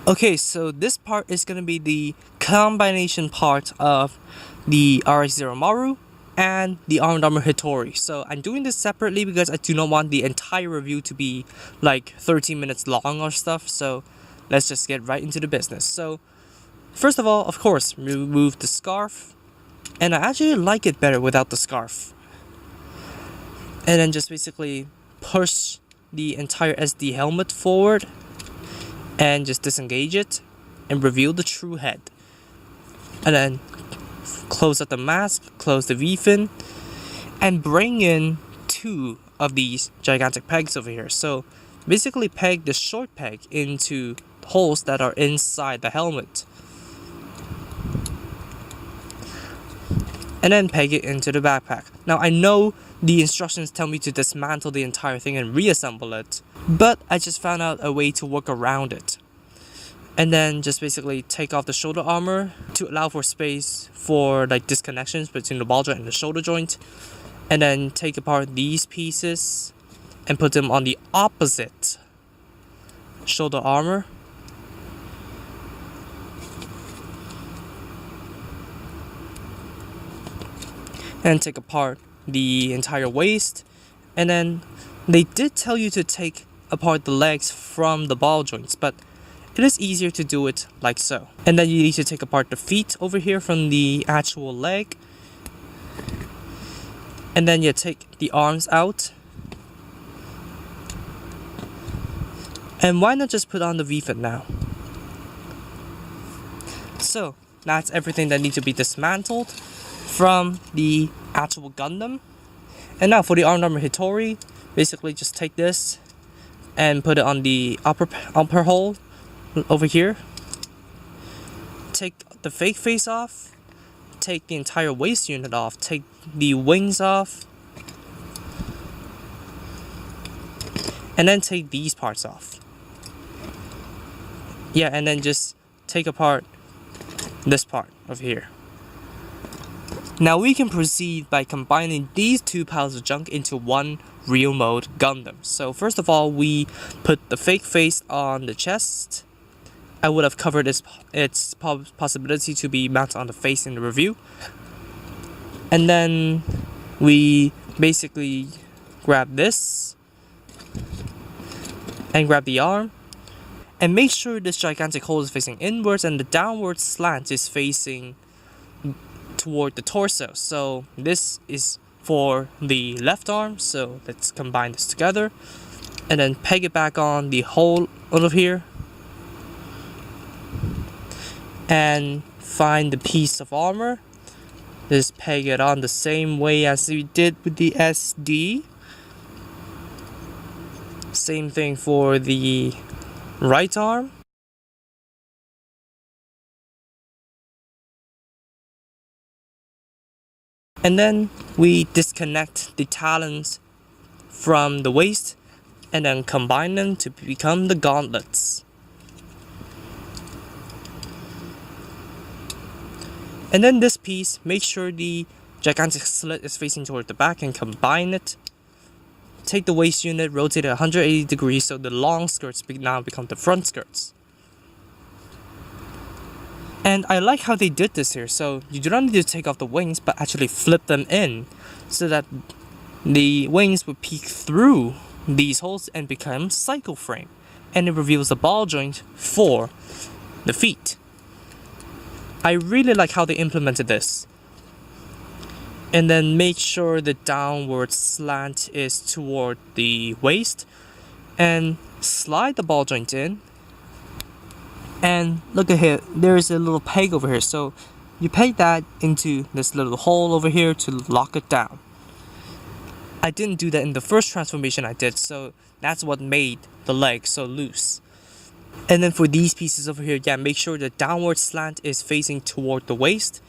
Okay, so this part is going to be the combination part of the RX-Zeromaru and the Armed Armor Hitori. So I'm doing this separately because I do not want the entire review to be like 13 minutes long or stuff. So let's just get right into the business. So first of all, of course, remove the scarf. And I actually like it better without the scarf. And then just basically push the entire SD helmet forward and just disengage it and reveal the true head. And then close up the mask, close the V-fin, and bring in two of these gigantic pegs over here. So basically peg the short peg into holes that are inside the helmet. And then peg it into the backpack. Now I know the instructions tell me to dismantle the entire thing and reassemble it, but I just found out a way to work around it. And then just basically take off the shoulder armor to allow for space for like disconnections between the ball joint and the shoulder joint. And then take apart these pieces and put them on the opposite shoulder armor. And take apart the entire waist. And then they did tell you to take apart the legs from the ball joints, but it is easier to do it like so. And then you need to take apart the feet over here from the actual leg. And then you take the arms out. And why not just put on the V-fin now? So that's everything that needs to be dismantled from the actual Gundam. And now for the Armed Armor Hitori, basically just take this and put it on the upper hole over here. Take the fake face off, take the entire waist unit off, take the wings off, and then take these parts off. Yeah, and then just take apart this part over here. Now we can proceed by combining these two piles of junk into one real mode Gundam. So first of all, we put the fake face on the chest. I would have covered its possibility to be mounted on the face in the review. And then we basically grab this and grab the arm. And make sure this gigantic hole is facing inwards and the downward slant is facing toward the torso. So this is for the left arm, so let's combine this together and then peg it back on the hole over here and find the piece of armor. Just peg it on the same way as we did with the SD. Same thing for the right arm. And then we disconnect the talons from the waist and then combine them to become the gauntlets. And then this piece, make sure the gigantic slit is facing toward the back and combine it. Take the waist unit, rotate it 180 degrees so the long skirts now become the front skirts. And I like how they did this here, so you do not need to take off the wings, but actually flip them in so that the wings would peek through these holes and become cycle frame. And it reveals the ball joint for the feet. I really like how they implemented this. And then make sure the downward slant is toward the waist and slide the ball joint in. And look at here, there's a little peg over here, so you peg that into this little hole over here to lock it down. I didn't do that in the first transformation I did, so that's what made the leg so loose. And then for these pieces over here, yeah, make sure the downward slant is facing toward the waist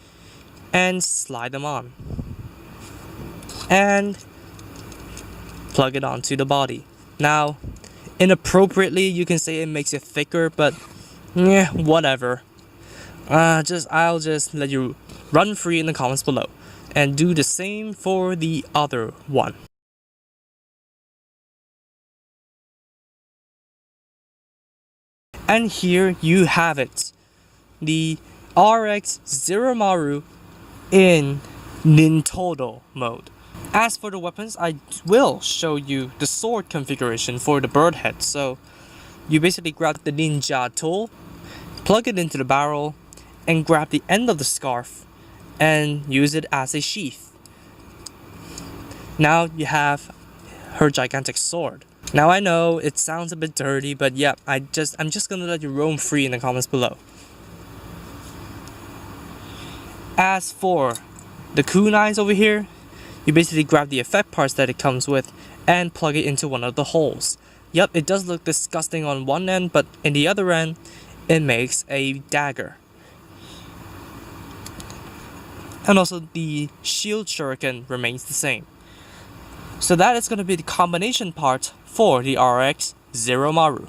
and slide them on. And plug it onto the body. Now, inappropriately, you can say it makes it thicker, but yeah, whatever. I'll just let you run free in the comments below and do the same for the other one. And here you have it. The RX-Zeromaru in Nintodo mode. As for the weapons, I will show you the sword configuration for the bird head. So you basically grab the ninja tool, plug it into the barrel, and grab the end of the scarf and use it as a sheath. Now you have her gigantic sword. Now I know it sounds a bit dirty, but yeah, I'm just gonna let you roam free in the comments below. As for the kunais over here, you basically grab the effect parts that it comes with and plug it into one of the holes. Yep, it does look disgusting on one end, but in the other end, it makes a dagger. And also the shield shuriken remains the same. So that is going to be the combination part for the RX-Zeromaru.